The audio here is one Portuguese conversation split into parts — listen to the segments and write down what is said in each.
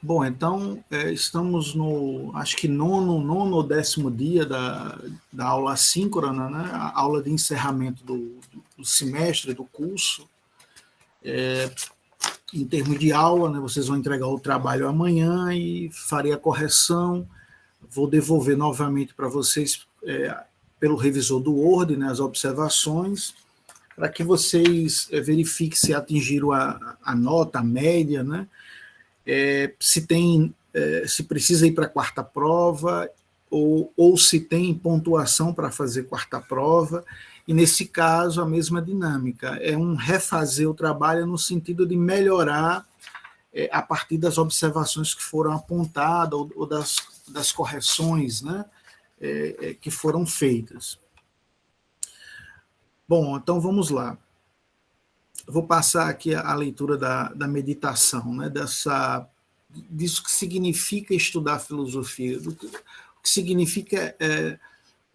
Bom, então, estamos no, acho que nono ou 10º dia da aula assíncrona, né? A aula de encerramento do semestre, do curso. Em termos de aula, né, vocês vão entregar o trabalho amanhã e farei a correção. Vou devolver novamente para vocês, pelo revisor do Word, né, as observações, para que vocês verifiquem se atingiram a nota, a média, né? Se precisa ir para a quarta prova, ou se tem pontuação para fazer quarta prova, e nesse caso a mesma dinâmica, é um refazer o trabalho no sentido de melhorar a partir das observações que foram apontadas, ou das correções, né, que foram feitas. Bom, então vamos lá. Eu vou passar aqui a leitura da meditação, né, disso que significa estudar filosofia, o que significa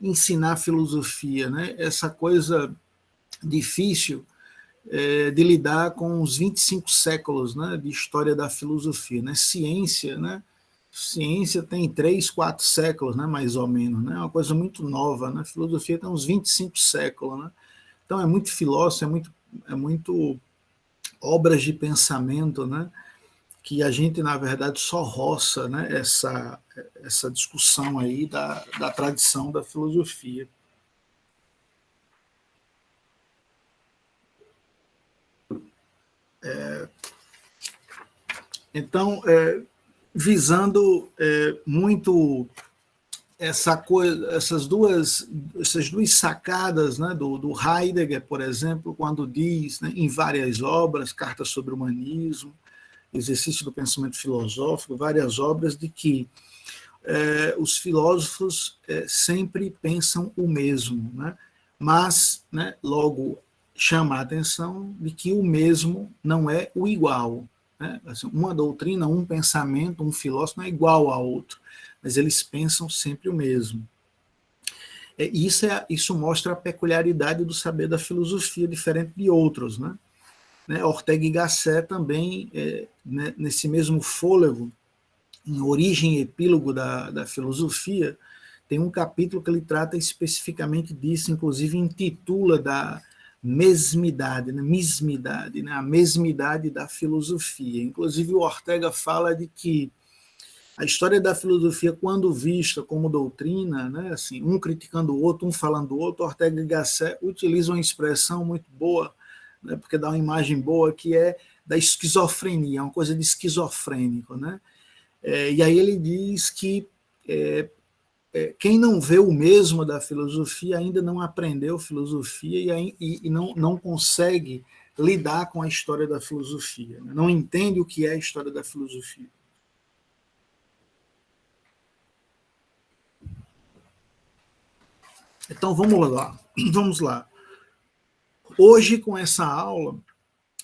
ensinar filosofia, né, essa coisa difícil de lidar com os 25 séculos, né, de história da filosofia. Né, ciência tem 3, 4 séculos, né, mais ou menos, né, é uma coisa muito nova. Né, filosofia tem uns 25 séculos. Né, então é muito filósofo, é muito obras de pensamento, né, que a gente, na verdade, só roça, né, essa discussão aí da tradição da filosofia. Então, visando muito essa coisa, essas duas sacadas, né, do Heidegger, por exemplo, quando diz, né, em várias obras, Carta sobre o Humanismo, Exercício do Pensamento Filosófico, várias obras, de que os filósofos sempre pensam o mesmo, né, mas, né, logo chama a atenção de que o mesmo não é o igual. Né? Assim, uma doutrina, um pensamento, um filósofo não é igual a outro, mas eles pensam sempre o mesmo. Isso mostra a peculiaridade do saber da filosofia, diferente de outros. Né? Ortega y Gasset também, né, nesse mesmo fôlego, em Origem e Epílogo da Filosofia, tem um capítulo que ele trata especificamente disso, inclusive intitula da mesmidade, né, mismidade, né, a mesmidade da filosofia. Inclusive o Ortega fala de que a história da filosofia, quando vista como doutrina, né, assim, um criticando o outro, um falando do outro, Ortega y Gasset utiliza uma expressão muito boa, né, porque dá uma imagem boa, que é da esquizofrenia, uma coisa de esquizofrênico. Né? E aí ele diz que quem não vê o mesmo da filosofia ainda não aprendeu filosofia e não consegue lidar com a história da filosofia, né? Não entende o que é a história da filosofia. Então vamos lá. Hoje, com essa aula,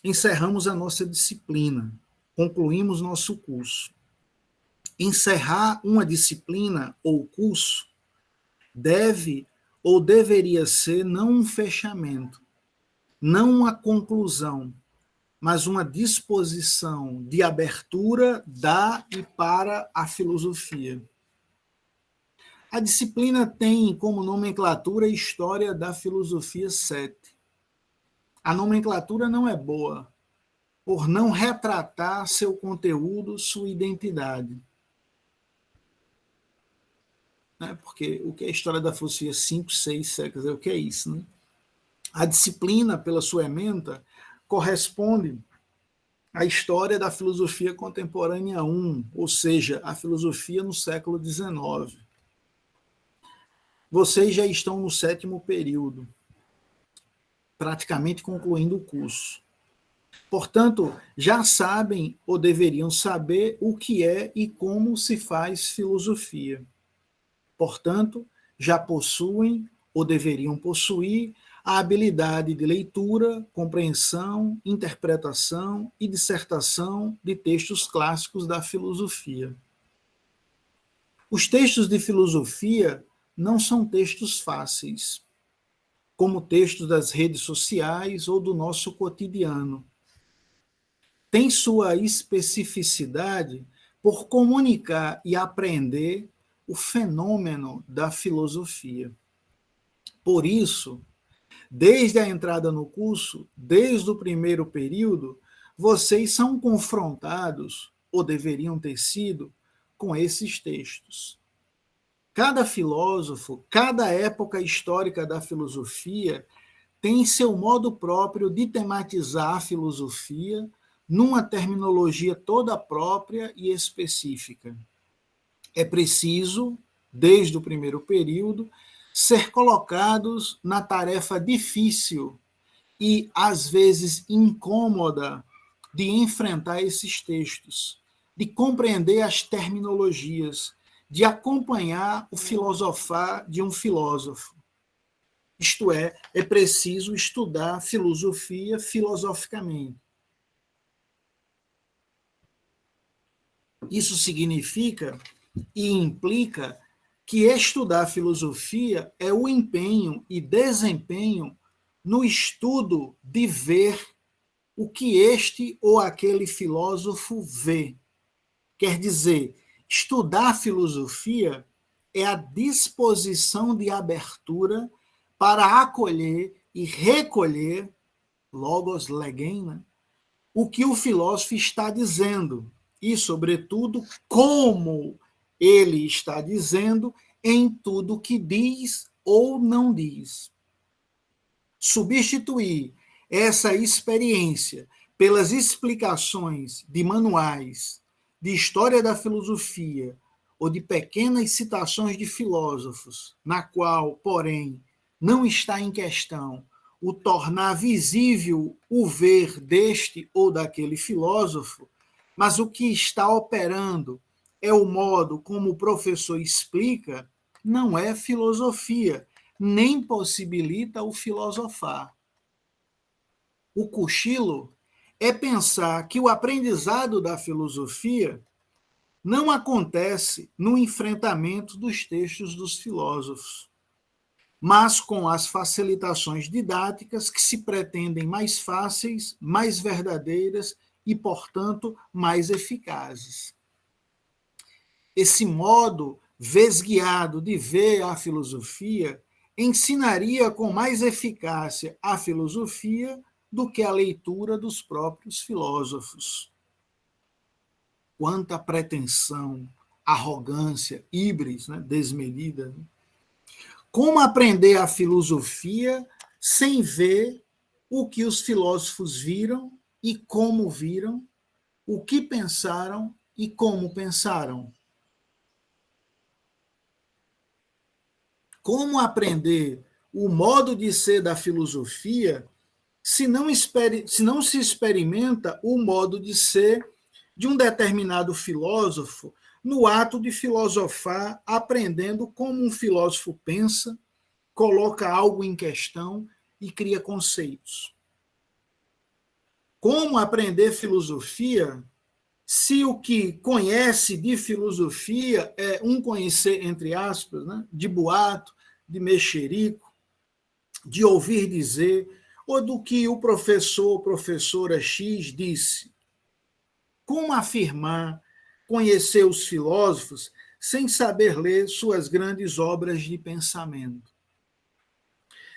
encerramos a nossa disciplina, concluímos nosso curso. Encerrar uma disciplina ou curso deve ou deveria ser não um fechamento, não uma conclusão, mas uma disposição de abertura da e para a filosofia. A disciplina tem como nomenclatura a História da Filosofia 7. A nomenclatura não é boa, por não retratar seu conteúdo, sua identidade. Porque o que é a História da Filosofia 5, 6 séculos? O que é isso? Né? A disciplina, pela sua ementa, corresponde à História da Filosofia Contemporânea 1, ou seja, a filosofia no século XIX. Vocês já estão no 7º período, praticamente concluindo o curso. Portanto, já sabem ou deveriam saber o que é e como se faz filosofia. Portanto, já possuem ou deveriam possuir a habilidade de leitura, compreensão, interpretação e dissertação de textos clássicos da filosofia. Os textos de filosofia não são textos fáceis, como textos das redes sociais ou do nosso cotidiano. tem sua especificidade por comunicar e aprender o fenômeno da filosofia. Por isso, desde a entrada no curso, desde o primeiro período, vocês são confrontados, ou deveriam ter sido, com esses textos. Cada filósofo, cada época histórica da filosofia tem seu modo próprio de tematizar a filosofia numa terminologia toda própria e específica. É preciso, desde o primeiro período, ser colocados na tarefa difícil e, às vezes, incômoda de enfrentar esses textos, de compreender as terminologias, de acompanhar o filosofar de um filósofo. Isto é preciso estudar filosofia filosoficamente. Isso significa e implica que estudar filosofia é o empenho e desempenho no estudo de ver o que este ou aquele filósofo vê. Quer dizer, estudar filosofia é a disposição de abertura para acolher e recolher, logos legem, né, o que o filósofo está dizendo e, sobretudo, como ele está dizendo em tudo que diz ou não diz. Substituir essa experiência pelas explicações de manuais de história da filosofia ou de pequenas citações de filósofos, na qual, porém, não está em questão o tornar visível o ver deste ou daquele filósofo, mas o que está operando é o modo como o professor explica, não é filosofia, nem possibilita o filosofar. O cochilo é pensar que o aprendizado da filosofia não acontece no enfrentamento dos textos dos filósofos, mas com as facilitações didáticas que se pretendem mais fáceis, mais verdadeiras e, portanto, mais eficazes. Esse modo vesgueado de ver a filosofia ensinaria com mais eficácia a filosofia do que a leitura dos próprios filósofos. Quanta pretensão, arrogância, híbris, né, desmedida. Como aprender a filosofia sem ver o que os filósofos viram e como viram, o que pensaram e como pensaram? Como aprender o modo de ser da filosofia se não se experimenta o modo de ser de um determinado filósofo no ato de filosofar, aprendendo como um filósofo pensa, coloca algo em questão e cria conceitos? Como aprender filosofia se o que conhece de filosofia é um conhecer, entre aspas, né, de boato, de mexerico, de ouvir dizer, ou do que o professor ou professora X disse? Como afirmar conhecer os filósofos sem saber ler suas grandes obras de pensamento?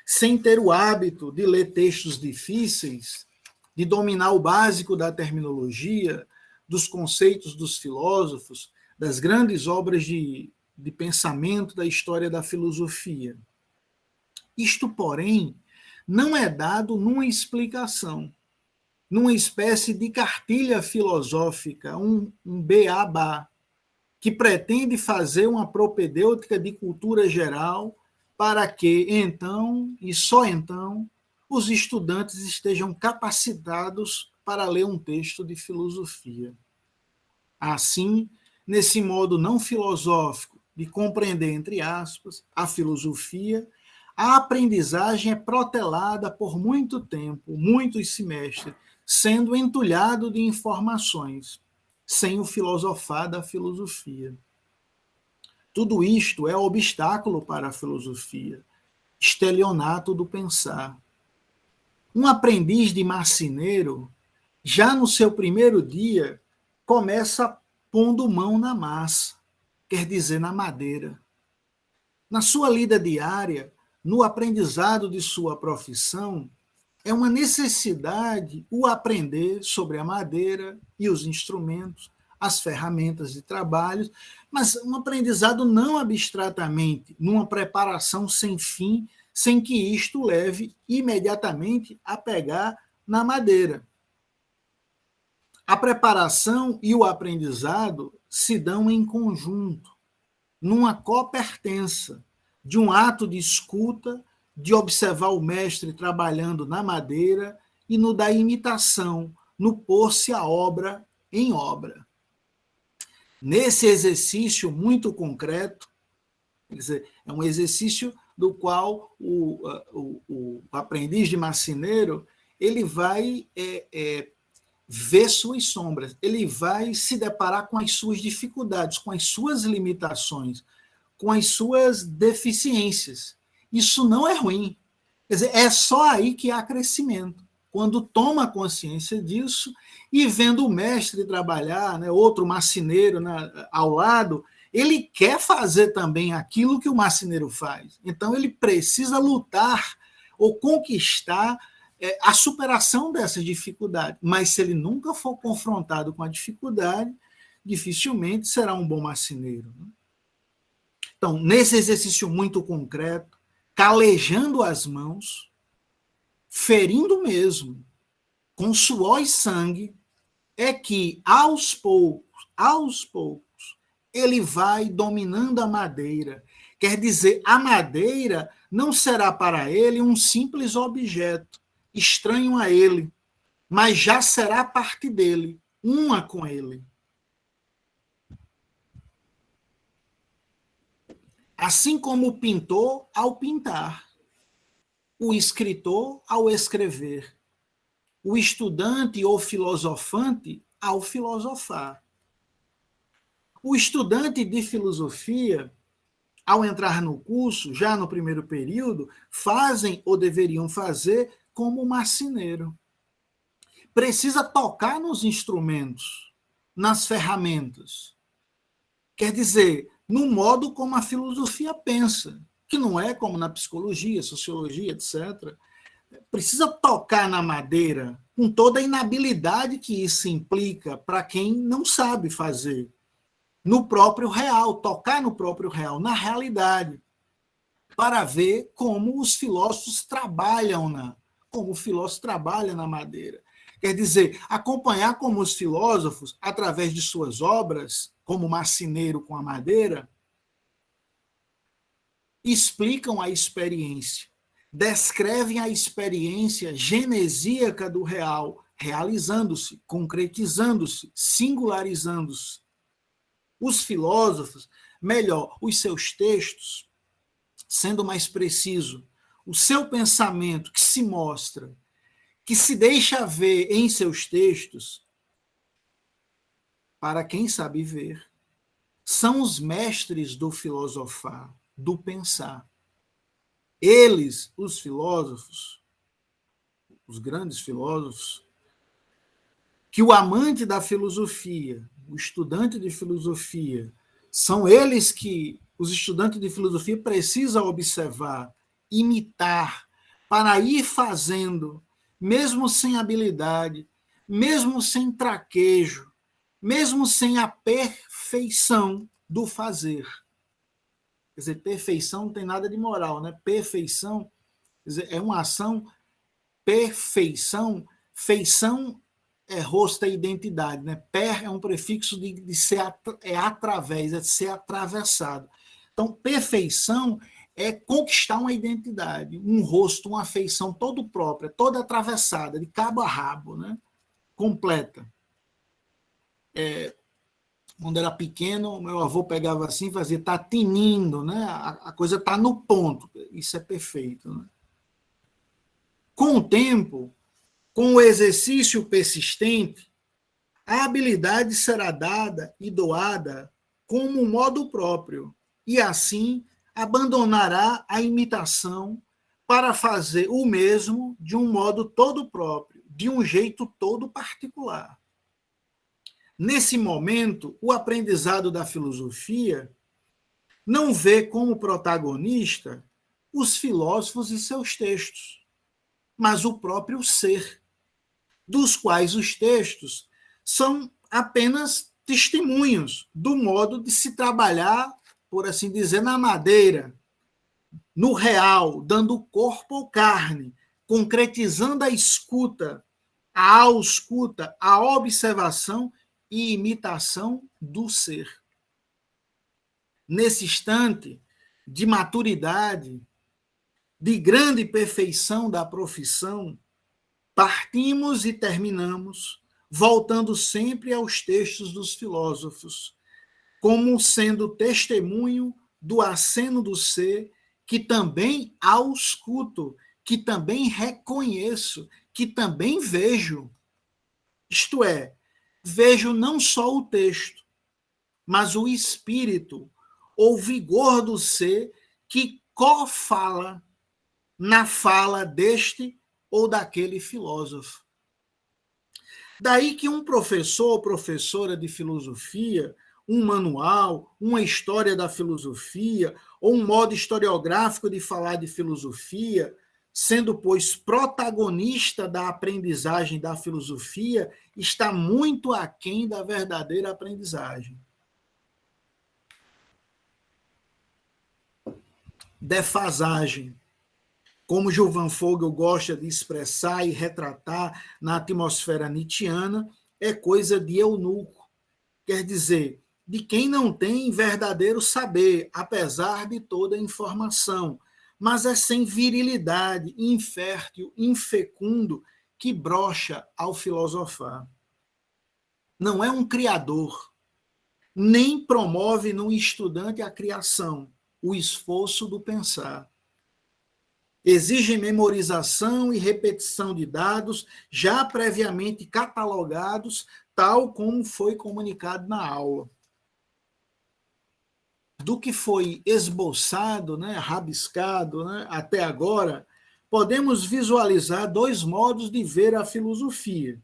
Sem ter o hábito de ler textos difíceis, de dominar o básico da terminologia, dos conceitos dos filósofos, das grandes obras de pensamento da história da filosofia. Isto, porém, não é dado numa explicação, numa espécie de cartilha filosófica, um beabá, que pretende fazer uma propedêutica de cultura geral para que, então, e só então, os estudantes estejam capacitados para ler um texto de filosofia. Assim, nesse modo não filosófico de compreender, entre aspas, a filosofia, a aprendizagem é protelada por muito tempo, muitos semestres, sendo entulhado de informações, sem o filosofar da filosofia. Tudo isto é obstáculo para a filosofia, estelionato do pensar. Um aprendiz de marceneiro já no seu primeiro dia, começa pondo mão na massa, quer dizer, na madeira. Na sua lida diária, no aprendizado de sua profissão, é uma necessidade o aprender sobre a madeira e os instrumentos, as ferramentas de trabalho, mas um aprendizado não abstratamente, numa preparação sem fim, sem que isto leve imediatamente a pegar na madeira. A preparação e o aprendizado se dão em conjunto, numa copertença, de um ato de escuta, de observar o mestre trabalhando na madeira e no da imitação, no pôr-se a obra em obra. Nesse exercício muito concreto, quer dizer, é um exercício do qual o aprendiz de marceneiro ele vai ver suas sombras, ele vai se deparar com as suas dificuldades, com as suas limitações, com as suas deficiências. Isso não é ruim. Quer dizer, é só aí que há crescimento. Quando toma consciência disso e vendo o mestre trabalhar, né, outro marceneiro ao lado, ele quer fazer também aquilo que o marceneiro faz. Então, ele precisa lutar ou conquistar a superação dessas dificuldades. Mas se ele nunca for confrontado com a dificuldade, dificilmente será um bom marceneiro. Então, nesse exercício muito concreto, calejando as mãos, ferindo mesmo, com suor e sangue, é que, aos poucos, ele vai dominando a madeira. Quer dizer, a madeira não será para ele um simples objeto, estranho a ele, mas já será parte dele, uma com ele. Assim como o pintor ao pintar, o escritor ao escrever, o estudante ou filosofante ao filosofar. O estudante de filosofia, ao entrar no curso, já no primeiro período, fazem ou deveriam fazer como marceneiro. Precisa tocar nos instrumentos, nas ferramentas. Quer dizer, no modo como a filosofia pensa, que não é como na psicologia, sociologia, etc. Precisa tocar na madeira com toda a inabilidade que isso implica para quem não sabe fazer. No próprio real, tocar no próprio real, na realidade, para ver como os filósofos trabalham como o filósofo trabalha na madeira. Quer dizer, acompanhar como os filósofos, através de suas obras, como marceneiro com a madeira, explicam a experiência, descrevem a experiência genesíaca do real, realizando-se, concretizando-se, singularizando-se. Os filósofos, melhor, os seus textos, sendo mais preciso, o seu pensamento que se mostra, que se deixa ver em seus textos, para quem sabe ver, são os mestres do filosofar, do pensar. Eles, os filósofos, os grandes filósofos, que o amante da filosofia, o estudante de filosofia, são eles que os estudantes de filosofia precisam observar, imitar, para ir fazendo, mesmo sem habilidade, mesmo sem traquejo, mesmo sem a perfeição do fazer. Quer dizer, perfeição não tem nada de moral, né? Perfeição, quer dizer, é uma ação, perfeição, feição é rosto, é identidade, né? Per é um prefixo de ser, através, é de ser atravessado. Então, perfeição é conquistar uma identidade, um rosto, uma feição todo própria, toda atravessada, de cabo a rabo, né? Completa. Quando era pequeno, meu avô pegava assim e fazia, tá tinindo, né? A coisa está no ponto. Isso é perfeito. Né? Com o tempo, com o exercício persistente, a habilidade será dada e doada como um modo próprio, e assim abandonará a imitação para fazer o mesmo de um modo todo próprio, de um jeito todo particular. Nesse momento, o aprendizado da filosofia não vê como protagonista os filósofos e seus textos, mas o próprio ser, dos quais os textos são apenas testemunhos do modo de se trabalhar, por assim dizer, na madeira, no real, dando corpo ou carne, concretizando a escuta, a ausculta, a observação e imitação do ser. Nesse instante de maturidade, de grande perfeição da profissão, partimos e terminamos voltando sempre aos textos dos filósofos, como sendo testemunho do aceno do ser, que também ausculto, que também reconheço, que também vejo. Isto é, vejo não só o texto, mas o espírito, ou vigor do ser, que co-fala na fala deste ou daquele filósofo. Daí que um professor ou professora de filosofia, um manual, uma história da filosofia, ou um modo historiográfico de falar de filosofia, sendo, pois, protagonista da aprendizagem da filosofia, está muito aquém da verdadeira aprendizagem. Defasagem, como Johann Vogel gosta de expressar e retratar na atmosfera nietzschiana, é coisa de eunuco, quer dizer, de quem não tem verdadeiro saber, apesar de toda a informação, mas é sem virilidade, infértil, infecundo, que brocha ao filosofar. Não é um criador, nem promove no estudante a criação, o esforço do pensar. Exige memorização e repetição de dados já previamente catalogados, tal como foi comunicado na aula. Do que foi esboçado, rabiscado, até agora, podemos visualizar dois modos de ver a filosofia.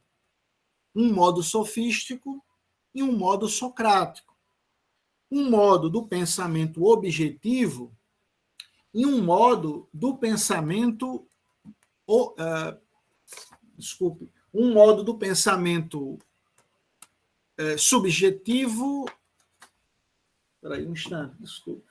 Um modo sofístico e um modo socrático. Um modo do pensamento objetivo e um modo do pensamento um modo do pensamento subjetivo. Espera aí um instante, desculpe.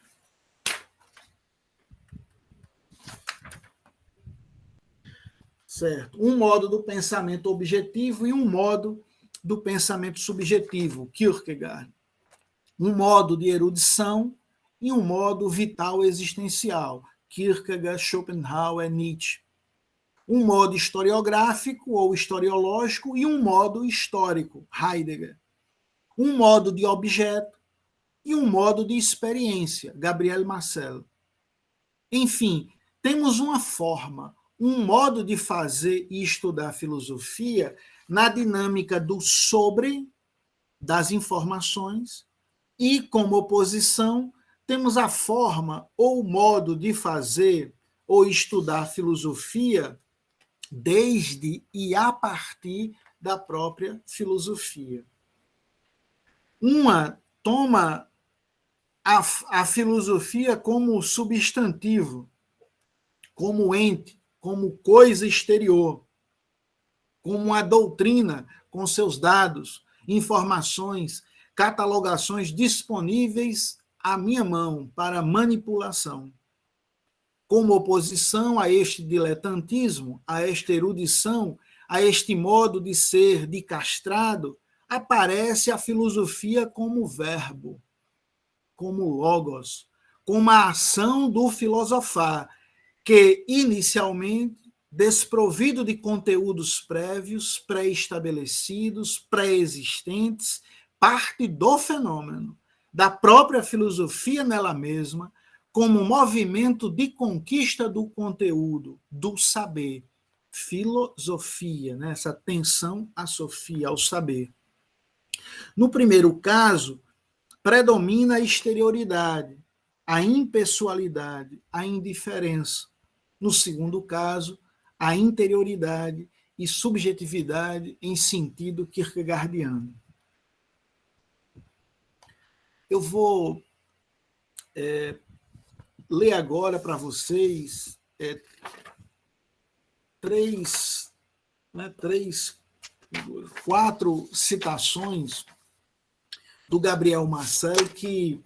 Certo. Um modo do pensamento objetivo e um modo do pensamento subjetivo, Kierkegaard. Um modo de erudição e um modo vital existencial, Kierkegaard, Schopenhauer, Nietzsche. Um modo historiográfico ou historiológico e um modo histórico, Heidegger. Um modo de objeto e um modo de experiência, Gabriel Marcel. Enfim, temos uma forma, um modo de fazer e estudar filosofia na dinâmica do sobre, das informações, e como oposição, temos a forma ou modo de fazer ou estudar filosofia desde e a partir da própria filosofia. Uma toma a filosofia como substantivo, como ente, como coisa exterior, como a doutrina com seus dados, informações, catalogações disponíveis à minha mão para manipulação. Como oposição a este diletantismo, a esta erudição, a este modo de ser de castrado, aparece a filosofia como verbo, como logos, como a ação do filosofar, que inicialmente, desprovido de conteúdos prévios, pré-estabelecidos, pré-existentes, parte do fenômeno, da própria filosofia nela mesma, como movimento de conquista do conteúdo, do saber. Filosofia, essa tensão à sofia, ao saber. No primeiro caso, predomina a exterioridade, a impessoalidade, a indiferença. No segundo caso, a interioridade e subjetividade em sentido kierkegaardiano. Eu vou ler agora para vocês quatro citações do Gabriel Marcel que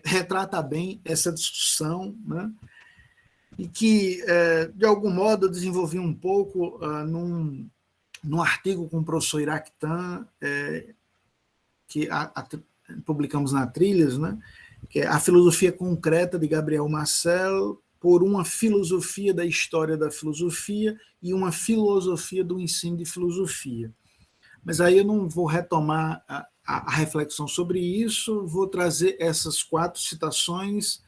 retrata bem essa discussão, né? E que, de algum modo, eu desenvolvi um pouco num artigo com o professor Iraqutan, que publicamos na Trilhas, né? Que é A Filosofia Concreta, de Gabriel Marcel, por uma filosofia da história da filosofia e uma filosofia do ensino de filosofia. Mas aí eu não vou retomar a reflexão sobre isso, vou trazer essas quatro citações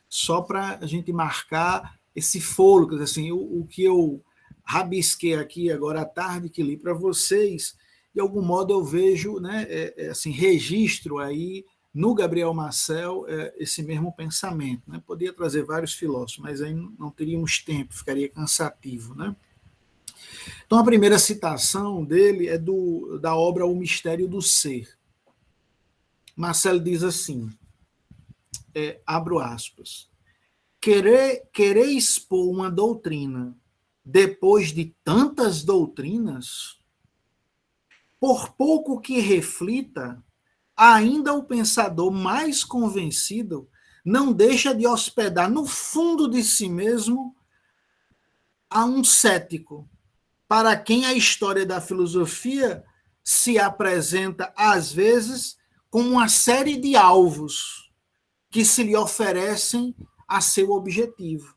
só para a gente marcar esse fôlego, assim, o que eu rabisquei aqui agora à tarde, que li para vocês, de algum modo eu vejo, né, assim, registro aí no Gabriel Marcel esse mesmo pensamento. Né? Poderia trazer vários filósofos, mas aí não teríamos tempo, ficaria cansativo. Né? Então, a primeira citação dele é da obra O Mistério do Ser. Marcel diz assim, abro aspas, querer expor uma doutrina depois de tantas doutrinas, por pouco que reflita, ainda o pensador mais convencido não deixa de hospedar no fundo de si mesmo a um cético, para quem a história da filosofia se apresenta, às vezes, como uma série de alvos que se lhe oferecem a seu objetivo.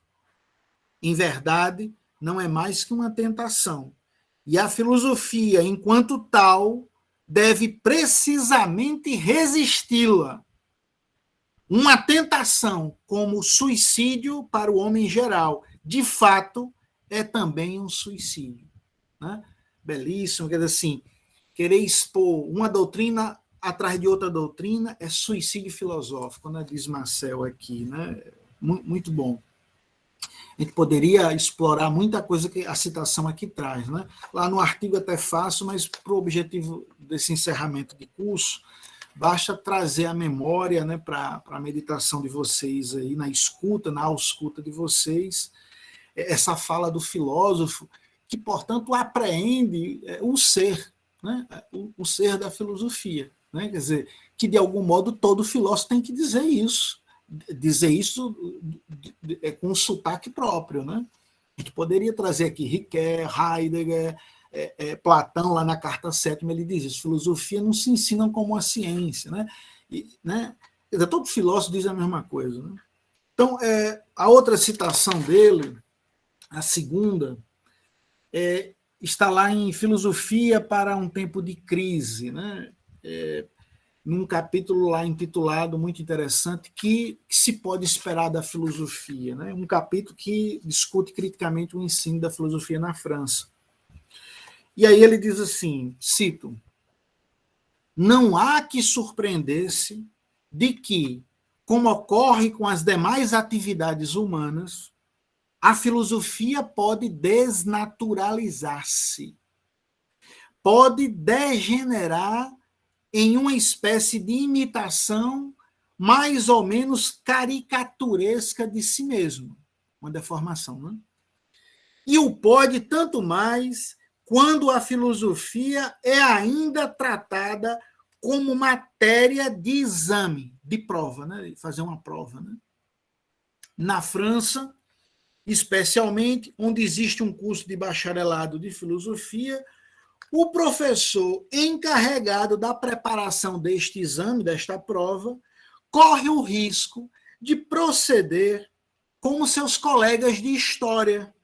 Em verdade, não é mais que uma tentação. E a filosofia, enquanto tal, deve precisamente resisti-la. Uma tentação como suicídio para o homem em geral, de fato, é também um suicídio. Né? Belíssimo, quer dizer assim, querer expor uma doutrina atrás de outra doutrina é suicídio filosófico, né? Diz Marcel aqui, né? Muito bom. A gente poderia explorar muita coisa que a citação aqui traz. Né? Lá no artigo até faço, mas para o objetivo desse encerramento de curso, basta trazer a memória, né, para a meditação de vocês, aí, na ausculta de vocês, essa fala do filósofo, que, portanto, apreende o ser, né, o ser da filosofia. Né? Quer dizer, que, de algum modo, todo filósofo tem que dizer isso com um sotaque próprio. Né? A gente poderia trazer aqui Ricoeur, Heidegger, Platão, lá na Carta 7ª, ele diz isso, filosofia não se ensina como uma ciência. Né? Né? Quer dizer, todo filósofo diz a mesma coisa. Né? Então, a outra citação dele, a segunda, está lá em Filosofia para um Tempo de Crise, né? Num capítulo lá intitulado, muito interessante, que se pode esperar da filosofia. Né? Um capítulo que discute criticamente o ensino da filosofia na França. E aí ele diz assim, cito, não há que surpreender-se de que, como ocorre com as demais atividades humanas, a filosofia pode desnaturalizar-se, pode degenerar em uma espécie de imitação mais ou menos caricaturesca de si mesmo, uma deformação, né? E o pode tanto mais quando a filosofia é ainda tratada como matéria de exame, de prova, né? Fazer uma prova. Né? Na França, especialmente, onde existe um curso de bacharelado de filosofia, o professor encarregado da preparação deste exame, desta prova, corre o risco de proceder como seus colegas de história,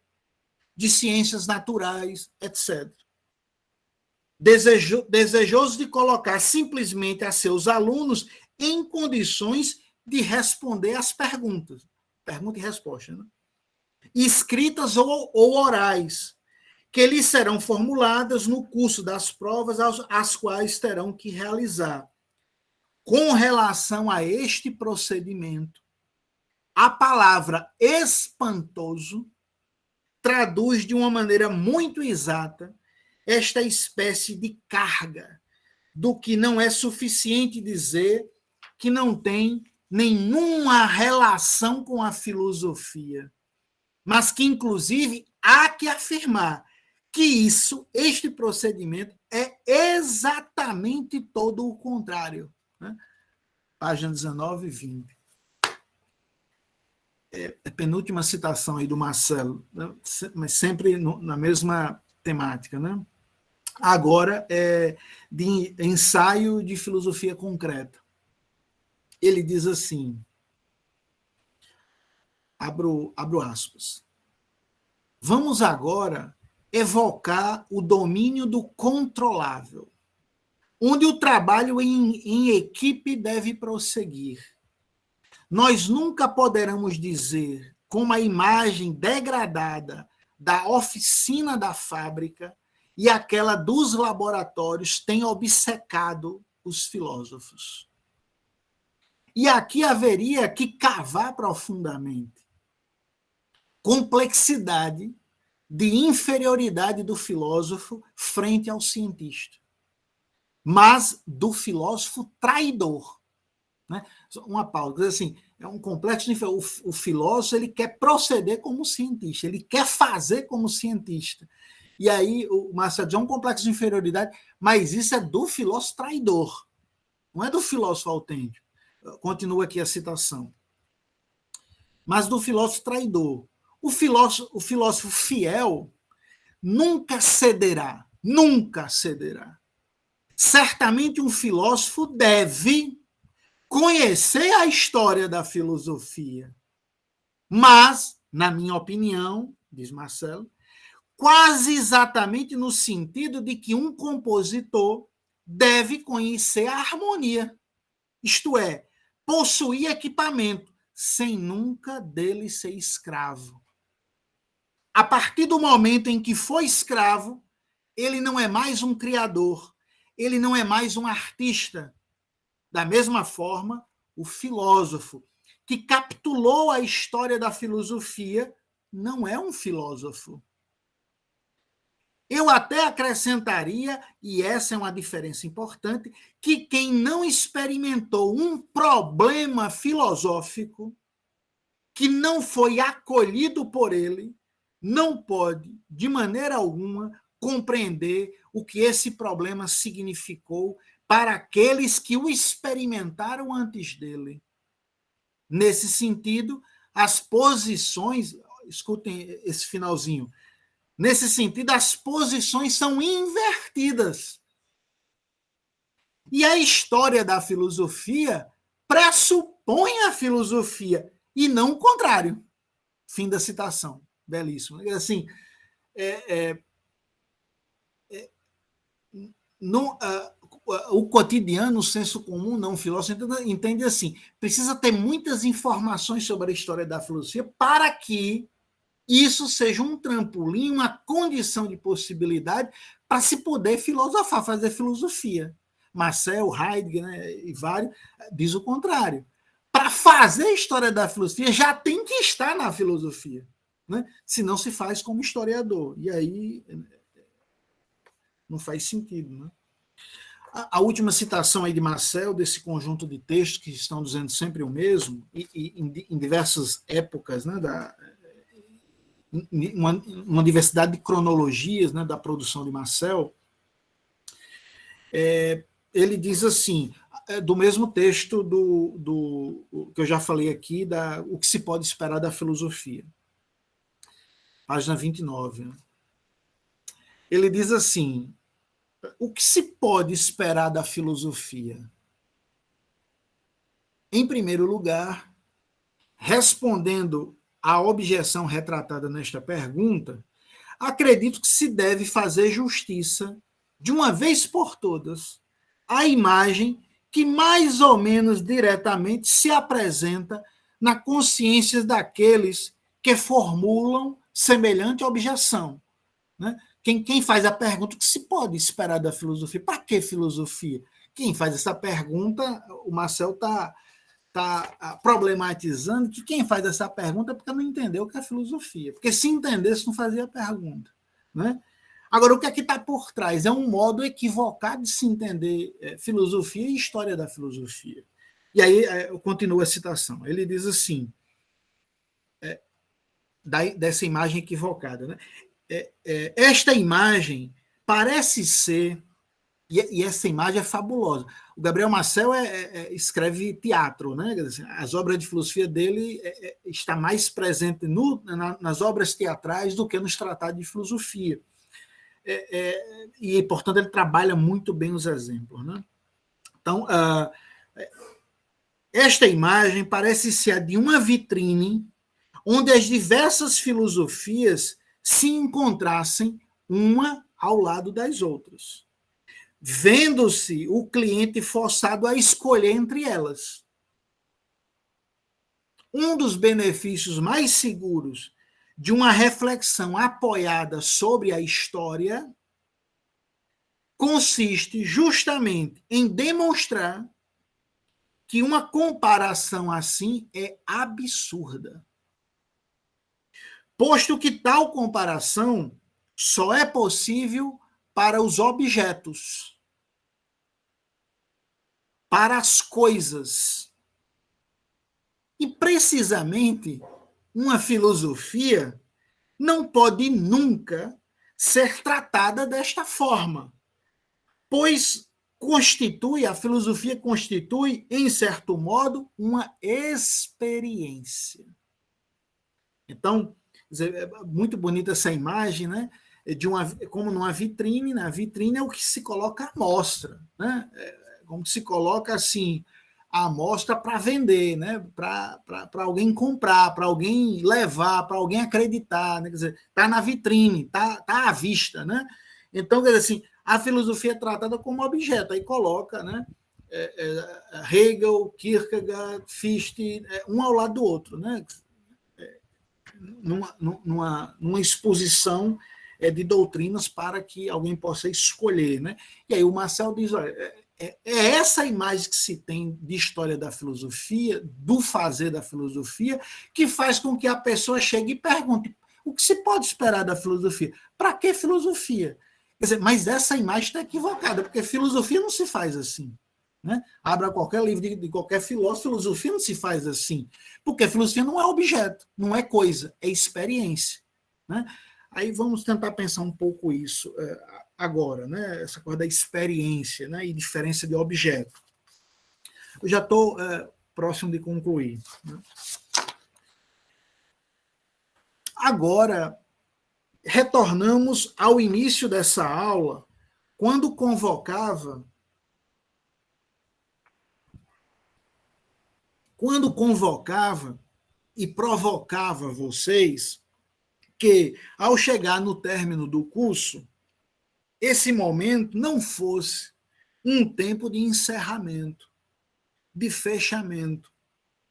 de ciências naturais, etc. Desejoso de colocar simplesmente a seus alunos em condições de responder às perguntas, pergunta e resposta, né? Escritas ou orais, que lhes serão formuladas no curso das provas as quais terão que realizar. Com relação a este procedimento, a palavra espantoso traduz de uma maneira muito exata esta espécie de carga do que não é suficiente dizer que não tem nenhuma relação com a filosofia, mas que, inclusive, há que afirmar que este procedimento é exatamente todo o contrário. Né? Página 19 e 20. A penúltima citação aí do Marcelo, né? Mas sempre na mesma temática. Né? Agora é de ensaio de filosofia concreta. Ele diz assim, abro aspas, vamos agora evocar o domínio do controlável, onde o trabalho em equipe deve prosseguir. Nós nunca poderemos dizer como a imagem degradada da oficina da fábrica e aquela dos laboratórios tem obcecado os filósofos. E aqui haveria que cavar profundamente. Complexidade de inferioridade do filósofo frente ao cientista, mas do filósofo traidor. Né? Uma pausa, assim, é um complexo de o filósofo ele quer proceder como cientista, ele quer fazer como cientista. E aí o Marcelo diz é um complexo de inferioridade, mas isso é do filósofo traidor, não é do filósofo autêntico. Continua aqui a citação. Mas do filósofo traidor. O filósofo fiel nunca cederá, nunca cederá. Certamente um filósofo deve conhecer a história da filosofia, mas, na minha opinião, diz Marcelo, quase exatamente no sentido de que um compositor deve conhecer a harmonia, isto é, possuir equipamento, sem nunca dele ser escravo. A partir do momento em que foi escravo, ele não é mais um criador, ele não é mais um artista. Da mesma forma, o filósofo, que capitulou a história da filosofia, não é um filósofo. Eu até acrescentaria, e essa é uma diferença importante, que quem não experimentou um problema filosófico, que não foi acolhido por ele, não pode, de maneira alguma, compreender o que esse problema significou para aqueles que o experimentaram antes dele. Nesse sentido, as posições, escutem esse finalzinho, nesse sentido, as posições são invertidas. E a história da filosofia pressupõe a filosofia, e não o contrário. Fim da citação. Belíssimo. Assim, o cotidiano, o senso comum, não o filósofo, entende assim, precisa ter muitas informações sobre a história da filosofia para que isso seja um trampolim, uma condição de possibilidade para se poder filosofar, fazer filosofia. Marcel, Heidegger, né, e vários, diz o contrário. Para fazer a história da filosofia, já tem que estar na filosofia. Né? Se não se faz como historiador. E aí não faz sentido. Né? A última citação aí de Marcel, desse conjunto de textos que estão dizendo sempre o mesmo, e em diversas épocas, né, uma diversidade de cronologias, né, da produção de Marcel, ele diz assim, do mesmo texto que eu já falei aqui, o que se pode esperar da filosofia. Página 29. Né? Ele diz assim, o que se pode esperar da filosofia? Em primeiro lugar, respondendo à objeção retratada nesta pergunta, acredito que se deve fazer justiça, de uma vez por todas, à imagem que mais ou menos diretamente se apresenta na consciência daqueles que formulam semelhante objeção. Né? Quem faz a pergunta, o que se pode esperar da filosofia? Para que filosofia? Quem faz essa pergunta, o Marcel está problematizando que quem faz essa pergunta é porque não entendeu o que é filosofia. Porque se entendesse, não fazia a pergunta. Né? Agora, o que é que está por trás? É um modo equivocado de se entender filosofia e história da filosofia. E aí eu continuo a citação. Ele diz assim, dessa imagem equivocada. Né? Esta imagem parece ser, e essa imagem é fabulosa. O Gabriel Marcel escreve teatro, né? As obras de filosofia dele está mais presente nas obras teatrais do que nos tratados de filosofia. E, portanto, ele trabalha muito bem os exemplos. Né? Então, esta imagem parece ser a de uma vitrine onde as diversas filosofias se encontrassem uma ao lado das outras, vendo-se o cliente forçado a escolher entre elas. Um dos benefícios mais seguros de uma reflexão apoiada sobre a história consiste justamente em demonstrar que uma comparação assim é absurda, posto que tal comparação só é possível para os objetos, para as coisas. E, precisamente, uma filosofia não pode nunca ser tratada desta forma, pois a filosofia constitui, em certo modo, uma experiência. Então, é muito bonita essa imagem, né? Como numa vitrine, na vitrine é o que se coloca à mostra, né? Como se coloca assim a amostra para vender, né? Para alguém comprar, para alguém levar, para alguém acreditar, né? Quer dizer, está na vitrine, está à vista, né? Então, quer dizer assim, a filosofia é tratada como objeto, aí coloca, né? Hegel, Kierkegaard, Fichte, um ao lado do outro, né? Numa exposição de doutrinas para que alguém possa escolher. Né? E aí o Marcel diz, olha, é essa imagem que se tem de história da filosofia, do fazer da filosofia, que faz com que a pessoa chegue e pergunte o que se pode esperar da filosofia? Para que filosofia? Quer dizer, mas essa imagem está equivocada, porque filosofia não se faz assim. Né? Abra qualquer livro de qualquer filósofo, filosofia não se faz assim, porque a filosofia não é objeto, não é coisa, é experiência. Né? Aí vamos tentar pensar um pouco isso agora, né? Essa coisa da experiência, né? E diferença de objeto. Eu já estou próximo de concluir. Né? Agora, retornamos ao início dessa aula, quando convocava e provocava vocês que, ao chegar no término do curso, esse momento não fosse um tempo de encerramento, de fechamento,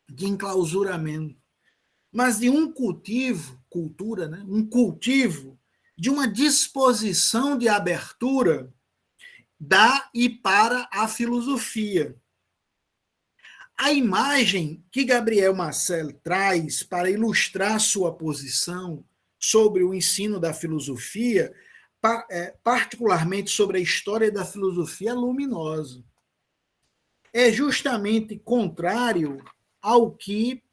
de enclausuramento, mas de um cultura, né? Um cultivo de uma disposição de abertura da e para a filosofia. A imagem que Gabriel Marcel traz para ilustrar sua posição sobre o ensino da filosofia, particularmente sobre a história da filosofia, é luminosa. É justamente contrário ao que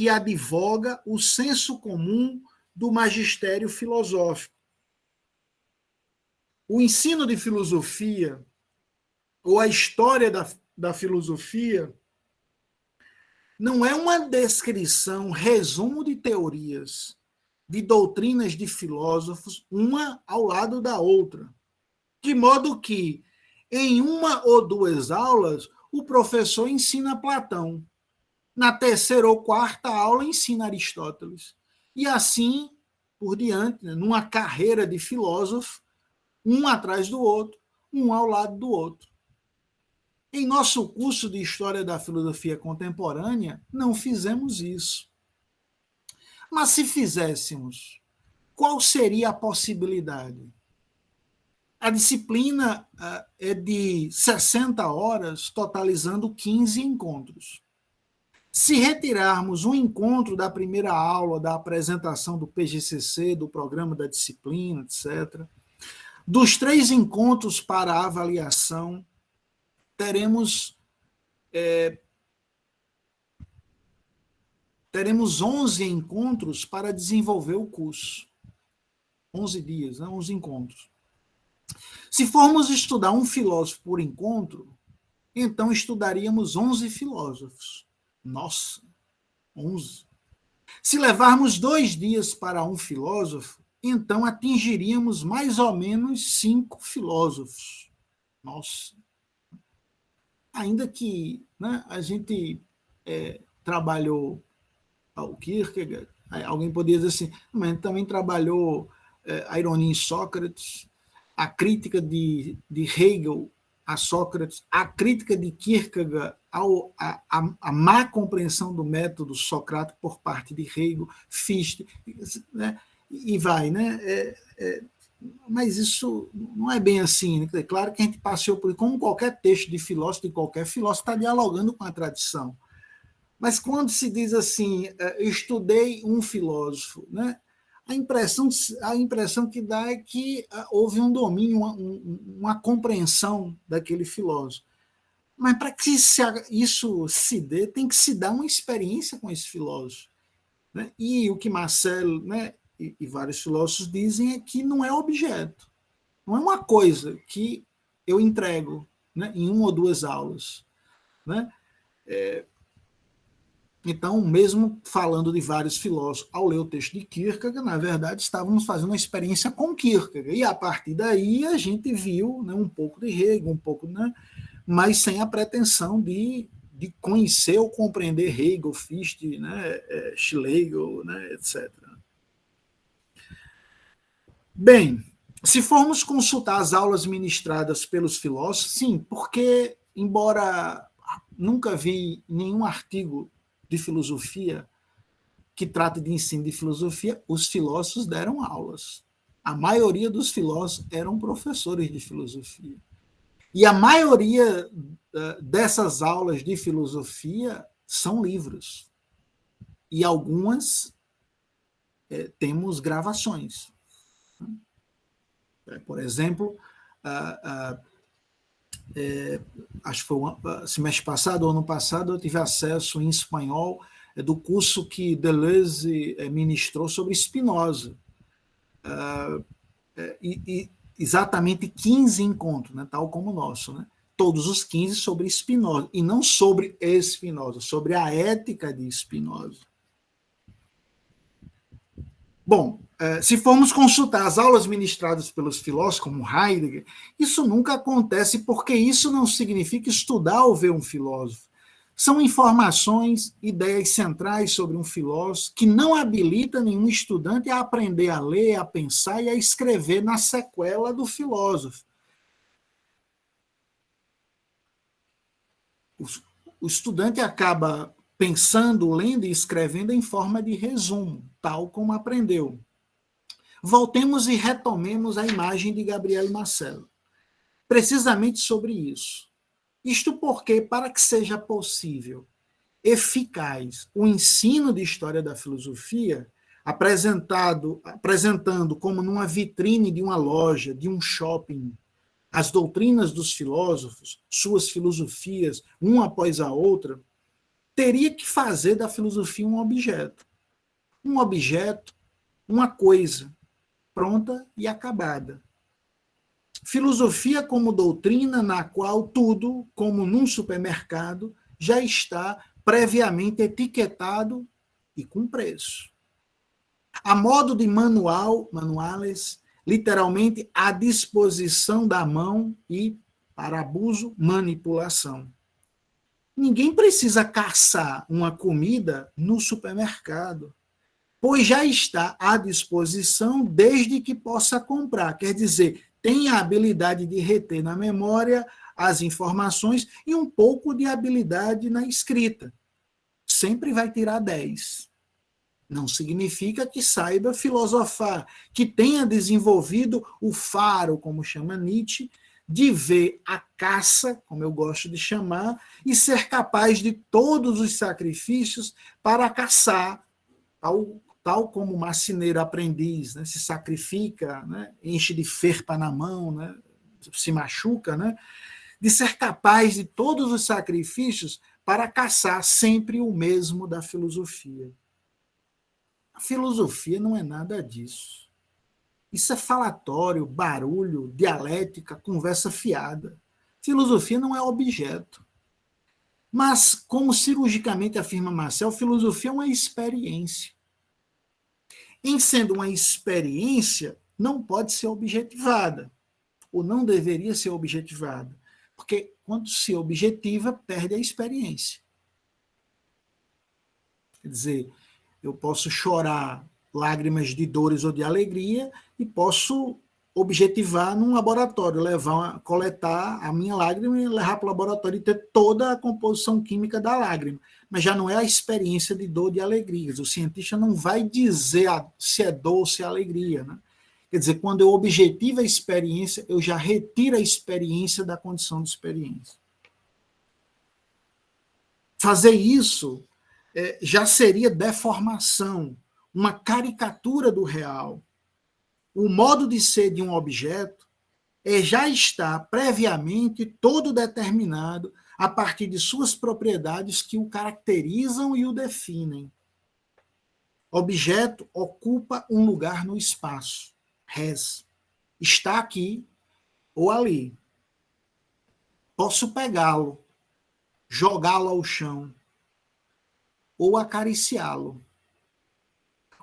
advoga o senso comum do magistério filosófico. O ensino de filosofia, ou a história da filosofia, não é uma descrição, resumo de teorias, de doutrinas de filósofos, uma ao lado da outra. De modo que, em uma ou duas aulas, o professor ensina Platão. Na terceira ou quarta aula, ensina Aristóteles. E assim por diante, né? Numa carreira de filósofo, um atrás do outro, um ao lado do outro. Em nosso curso de História da Filosofia Contemporânea, não fizemos isso. Mas se fizéssemos, qual seria a possibilidade? A disciplina é de 60 horas, totalizando 15 encontros. Se retirarmos um encontro da primeira aula, da apresentação do PGCC, do programa da disciplina, etc., dos 3 encontros para a avaliação, teremos 11 encontros para desenvolver o curso. 11 dias, né? 11 encontros. Se formos estudar um filósofo por encontro, então estudaríamos 11 filósofos. Nossa, 11. Se levarmos 2 dias para um filósofo, então atingiríamos mais ou menos 5 filósofos. Nossa. Ainda que, né, a gente trabalhou o Kierkegaard, alguém poderia dizer assim, mas também trabalhou a ironia em Sócrates, a crítica de Hegel a Sócrates, a crítica de Kierkegaard a má compreensão do método socrático por parte de Hegel, Fichte, né? E vai, né? Mas isso não é bem assim. Né? É claro que a gente passeou por como qualquer texto de filósofo, qualquer filósofo está dialogando com a tradição. Mas quando se diz assim, eu estudei um filósofo, né? A impressão que dá é que houve um domínio, uma compreensão daquele filósofo. Mas para que isso se dê, tem que se dar uma experiência com esse filósofo. Né? E o que Marcel, né, e vários filósofos dizem é que não é objeto. Não é uma coisa que eu entrego, né, em 1 ou 2 aulas. Né? Então, mesmo falando de vários filósofos, ao ler o texto de Kierkegaard, na verdade, estávamos fazendo uma experiência com Kierkegaard. E, a partir daí, a gente viu, né, um pouco de Hegel, um pouco, né, mas sem a pretensão de conhecer ou compreender Hegel, Fichte, né, Schlegel, né, etc. Bem, se formos consultar as aulas ministradas pelos filósofos, sim, porque, embora nunca vi nenhum artigo de filosofia que trata de ensino de filosofia, os filósofos deram aulas. A maioria dos filósofos eram professores de filosofia. E a maioria dessas aulas de filosofia são livros. E algumas temos gravações. Por exemplo, acho que foi semestre passado ou ano passado, eu tive acesso em espanhol do curso que Deleuze ministrou sobre Spinoza. E exatamente 15 encontros, né, tal como o nosso. Né? Todos os 15 sobre Spinoza, e não sobre Spinoza, sobre a ética de Spinoza. Bom, se formos consultar as aulas ministradas pelos filósofos, como Heidegger, isso nunca acontece, porque isso não significa estudar ou ver um filósofo. São informações, ideias centrais sobre um filósofo que não habilita nenhum estudante a aprender a ler, a pensar e a escrever na sequela do filósofo. O estudante acaba pensando, lendo e escrevendo em forma de resumo, tal como aprendeu. Voltemos e retomemos a imagem de Gabriel e Marcelo. Precisamente sobre isso. Isto porque, para que seja possível, eficaz, o ensino de história da filosofia, apresentando como numa vitrine de uma loja, de um shopping, as doutrinas dos filósofos, suas filosofias, uma após a outra, teria que fazer da filosofia um objeto. Um objeto, uma coisa, pronta e acabada. Filosofia como doutrina na qual tudo, como num supermercado, já está previamente etiquetado e com preço. A modo de manuales, literalmente à disposição da mão e, para abuso, manipulação. Ninguém precisa caçar uma comida no supermercado, pois já está à disposição desde que possa comprar. Quer dizer, tem a habilidade de reter na memória as informações e um pouco de habilidade na escrita. Sempre vai tirar 10. Não significa que saiba filosofar, que tenha desenvolvido o faro, como chama Nietzsche, de ver a caça, como eu gosto de chamar, e ser capaz de todos os sacrifícios para caçar, tal como o marceneiro aprendiz, né, se sacrifica, né, enche de ferpa na mão, né, se machuca, né, de ser capaz de todos os sacrifícios para caçar sempre o mesmo da filosofia. A filosofia não é nada disso. Isso é falatório, barulho, dialética, conversa fiada. Filosofia não é objeto. Mas, como cirurgicamente afirma Marcel, filosofia é uma experiência. Em sendo uma experiência, não pode ser objetivada, ou não deveria ser objetivada, porque quando se objetiva, perde a experiência. Quer dizer, eu posso chorar lágrimas de dores ou de alegria e posso objetivar num laboratório, coletar a minha lágrima e levar para o laboratório e ter toda a composição química da lágrima. Mas já não é a experiência de dor, de alegria. O cientista não vai dizer se é dor ou se é alegria, né? Quer dizer, quando eu objetivo a experiência, eu já retiro a experiência da condição de experiência. Fazer isso já seria deformação, uma caricatura do real. O modo de ser de um objeto já está previamente todo determinado a partir de suas propriedades que o caracterizam e o definem. Objeto ocupa um lugar no espaço. Res. Está aqui ou ali. Posso pegá-lo, jogá-lo ao chão ou acariciá-lo.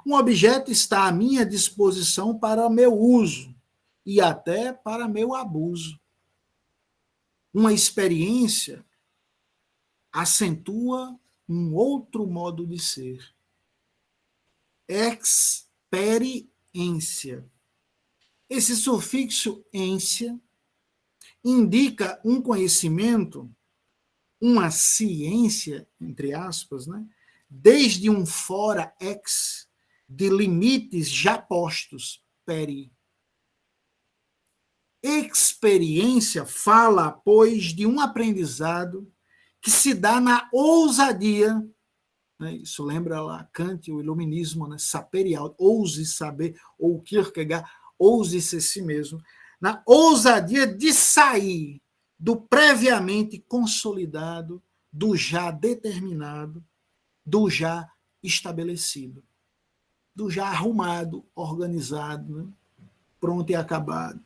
Um objeto está à minha disposição para meu uso e até para meu abuso. Uma experiência acentua um outro modo de ser. Experiência. Esse sufixo ência indica um conhecimento, uma ciência, entre aspas, né? Desde um fora ex, de limites já postos, peri. Experiência fala, pois, de um aprendizado que se dá na ousadia, né? Isso lembra lá Kant, o iluminismo, né? Saperial, ouse saber, ou Kierkegaard, ouse ser si mesmo, na ousadia de sair do previamente consolidado, do já determinado, do já estabelecido, do já arrumado, organizado, né? Pronto e acabado.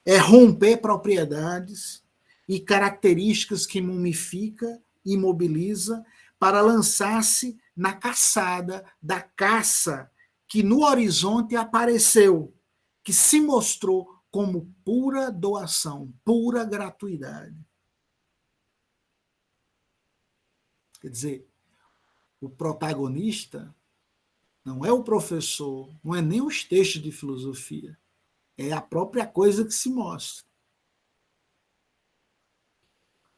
É romper propriedades e características que mumifica, imobiliza, para lançar-se na caçada da caça que no horizonte apareceu, que se mostrou como pura doação, pura gratuidade. Quer dizer, o protagonista não é o professor, não é nem os textos de filosofia, é a própria coisa que se mostra.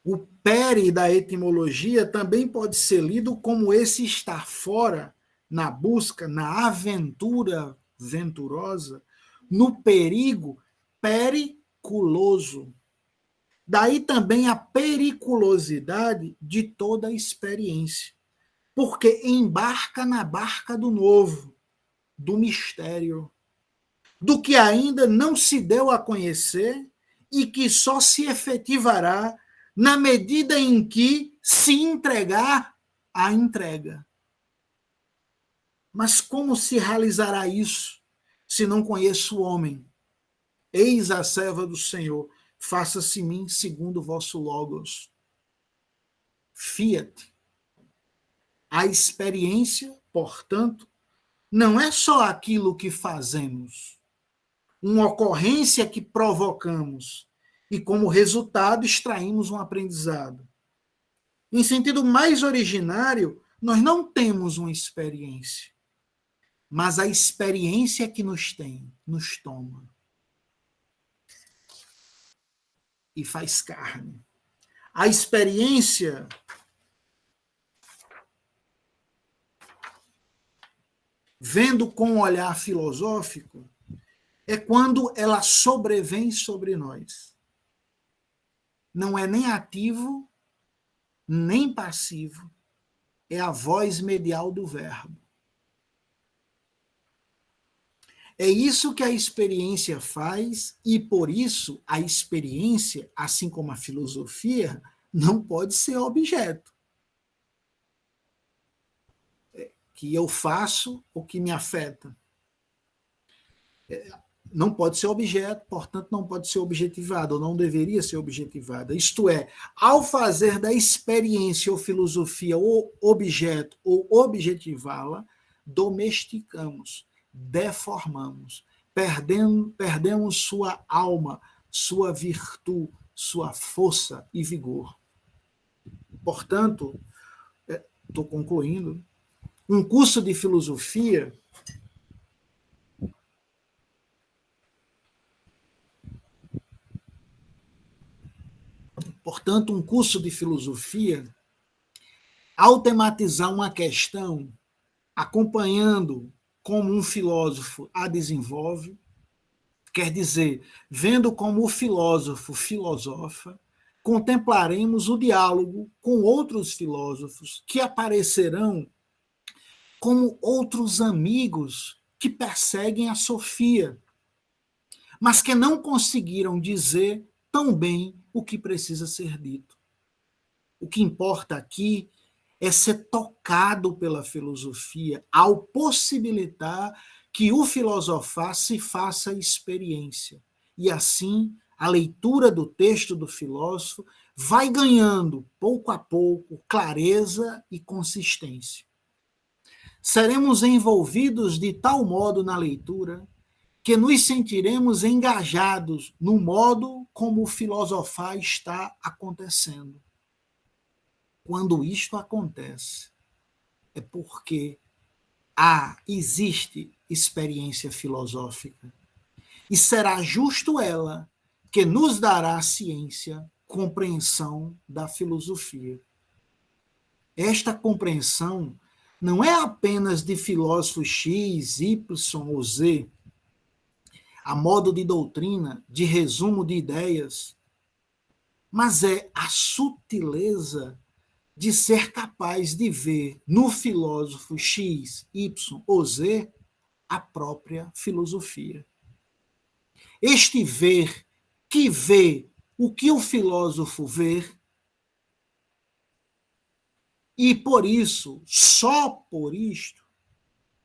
O pere da etimologia também pode ser lido como esse estar fora, na busca, na aventura venturosa, no perigo periculoso. Daí também a periculosidade de toda a experiência, porque embarca na barca do novo, do mistério, do que ainda não se deu a conhecer e que só se efetivará na medida em que se entregar a entrega. Mas como se realizará isso se não conheço o homem? Eis a serva do Senhor, faça-se mim segundo o vosso logos. Fiat. A experiência, portanto, não é só aquilo que fazemos, uma ocorrência que provocamos e, como resultado, extraímos um aprendizado. Em sentido mais originário, nós não temos uma experiência, mas a experiência que nos tem, nos toma e faz carne. A experiência vendo com um olhar filosófico, é quando ela sobrevém sobre nós. Não é nem ativo, nem passivo, é a voz medial do verbo. É isso que a experiência faz, e por isso a experiência, assim como a filosofia, não pode ser objeto. Que eu faço ou que me afeta. Não pode ser objeto, portanto, não pode ser objetivada, ou não deveria ser objetivada. Isto é, ao fazer da experiência ou filosofia ou objeto ou objetivá-la, domesticamos, deformamos, perdemos sua alma, sua virtude, sua força e vigor. Portanto, estou concluindo, um curso de filosofia Portanto, um curso de filosofia, ao tematizar uma questão, acompanhando como um filósofo a desenvolve, quer dizer, vendo como o filósofo filosofa, contemplaremos o diálogo com outros filósofos que aparecerão como outros amigos que perseguem a Sofia, mas que não conseguiram dizer tão bem o que precisa ser dito. O que importa aqui é ser tocado pela filosofia, ao possibilitar que o filosofar se faça experiência. E assim, a leitura do texto do filósofo vai ganhando, pouco a pouco, clareza e consistência. Seremos envolvidos de tal modo na leitura que nos sentiremos engajados no modo como o filosofar está acontecendo. Quando isto acontece, é porque existe experiência filosófica. E será justo ela que nos dará a ciência, compreensão da filosofia. Esta compreensão não é apenas de filósofo X, Y ou Z, a modo de doutrina, de resumo de ideias, mas é a sutileza de ser capaz de ver no filósofo X, Y ou Z a própria filosofia. Este ver que vê o que o filósofo vê, e por isso, só por isto,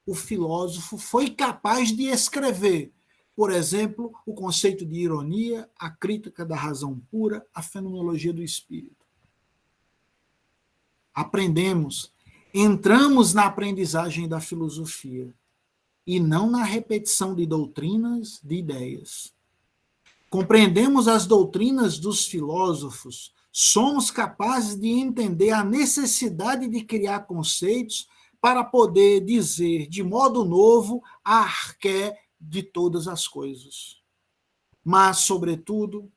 o filósofo foi capaz de escrever, por exemplo, o conceito de ironia, a crítica da razão pura, a fenomenologia do espírito. Aprendemos, entramos na aprendizagem da filosofia e não na repetição de doutrinas, de ideias. Compreendemos as doutrinas dos filósofos, somos capazes de entender a necessidade de criar conceitos para poder dizer de modo novo a arqué de todas as coisas. Mas, sobretudo,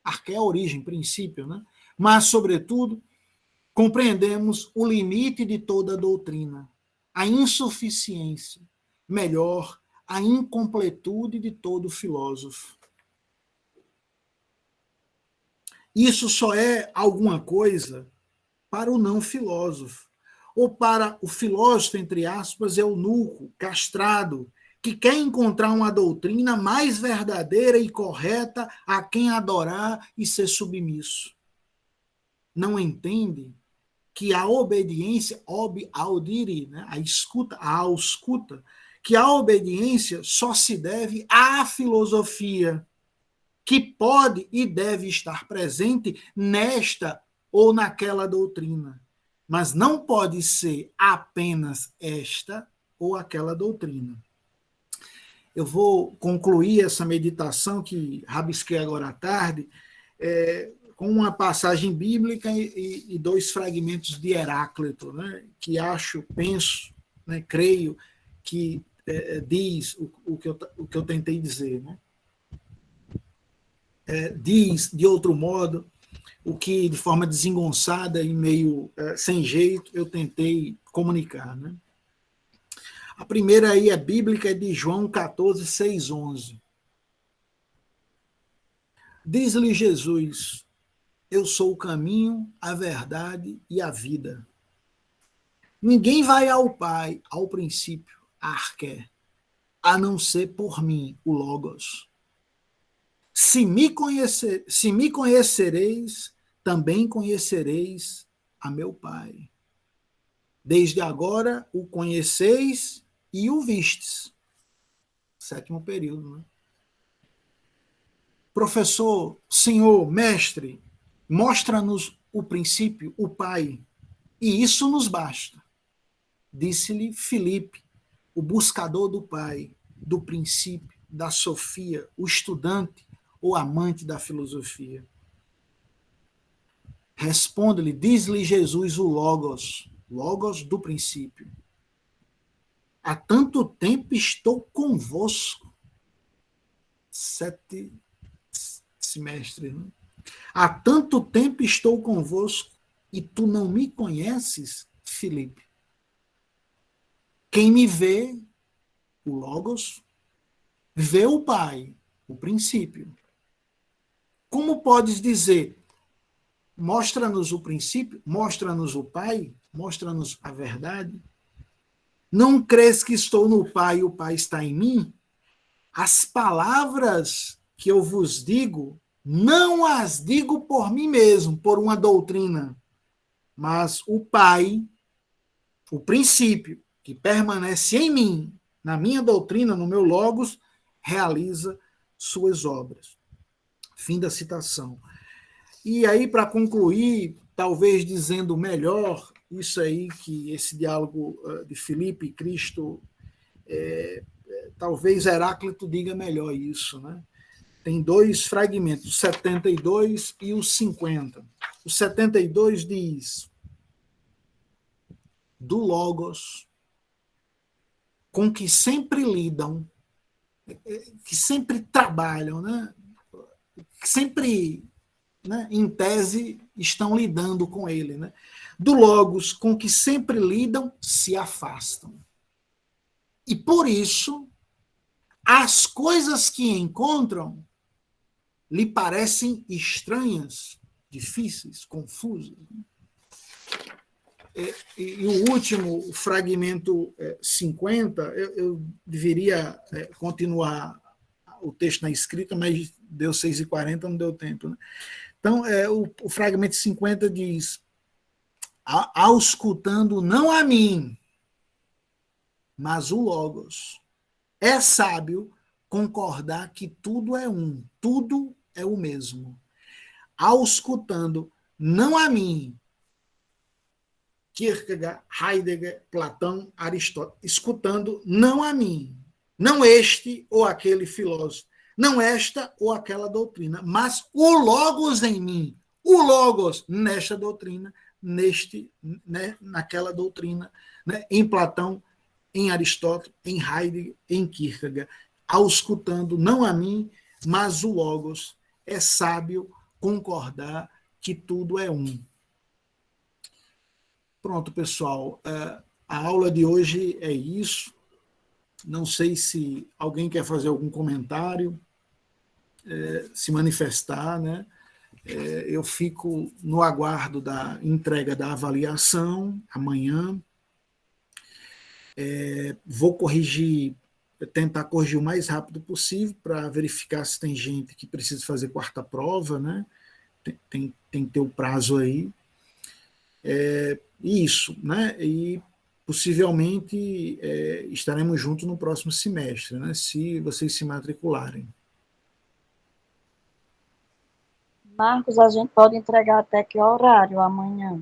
arqué é a origem, princípio, né? Mas, sobretudo, compreendemos o limite de toda doutrina, a insuficiência, melhor, a incompletude de todo filósofo. Isso só é alguma coisa para o não filósofo, ou para o filósofo, entre aspas, eunuco, castrado, que quer encontrar uma doutrina mais verdadeira e correta a quem adorar e ser submisso. Não entende que a obediência, audire, né, a ausculta, que a obediência só se deve à filosofia, que pode e deve estar presente nesta ou naquela doutrina, mas não pode ser apenas esta ou aquela doutrina. Eu vou concluir essa meditação que rabisquei agora à tarde, com uma passagem bíblica e dois fragmentos de Heráclito, né, que penso, né, creio que diz o que eu tentei dizer, né? Diz, de outro modo, o que, de forma desengonçada e meio sem jeito, eu tentei comunicar. Né? A primeira aí é bíblica, é de João 14, 6, 11. Diz-lhe Jesus: eu sou o caminho, a verdade e a vida. Ninguém vai ao Pai, ao princípio, arqué, a não ser por mim, o Logos. Se me conhecereis, também conhecereis a meu Pai. Desde agora o conheceis e o vistes. Sétimo período, né? Professor, senhor, mestre, mostra-nos o princípio, o Pai, e isso nos basta. Disse-lhe Filipe, o buscador do Pai, do princípio, da sofia, o estudante ou amante da filosofia. Responde-lhe, diz-lhe Jesus o Logos, Logos do princípio. Há tanto tempo estou convosco. 7 semestres, né? Há tanto tempo estou convosco e tu não me conheces, Filipe. Quem me vê, o Logos, vê o Pai, o princípio. Como podes dizer, mostra-nos o princípio, mostra-nos o Pai, mostra-nos a verdade? Não crês que estou no Pai e o Pai está em mim? As palavras que eu vos digo, não as digo por mim mesmo, por uma doutrina, mas o Pai, o princípio, que permanece em mim, na minha doutrina, no meu Logos, realiza suas obras. Fim da citação. E aí, para concluir, talvez dizendo melhor, isso aí que esse diálogo de Filipe e Cristo, talvez Heráclito diga melhor isso, né? Tem dois fragmentos, o 72 e o 50. O 72 diz: do Logos, com que sempre lidam, que sempre trabalham, né? Que sempre, né, em tese, estão lidando com ele. Né? Do Logos, com que sempre lidam, se afastam. E por isso, as coisas que encontram lhe parecem estranhas, difíceis, confusas. E o último, o fragmento 50, eu deveria continuar o texto na escrita, mas deu 6h40, não deu tempo. Né? Então, o fragmento 50 diz: auscultando não a mim, mas o Logos, é sábio concordar que tudo é um, tudo é o mesmo. Auscultando não a mim, Kierkegaard, Heidegger, Platão, Aristóteles, escutando não a mim, não este ou aquele filósofo, não esta ou aquela doutrina, mas o Logos em mim, o Logos nesta doutrina, naquela doutrina, né, em Platão, em Aristóteles, em Heidegger, em Kierkegaard, auscultando não a mim, mas o Logos. É sábio concordar que tudo é um. Pronto, pessoal. A aula de hoje é isso. Não sei se alguém quer fazer algum comentário, se manifestar, né? Eu fico no aguardo da entrega da avaliação amanhã. Vou tentar corrigir o mais rápido possível para verificar se tem gente que precisa fazer quarta prova, né? Tem que ter o prazo aí. Isso, né? E possivelmente estaremos juntos no próximo semestre, né? Se vocês se matricularem. Marcos, a gente pode entregar até que horário amanhã?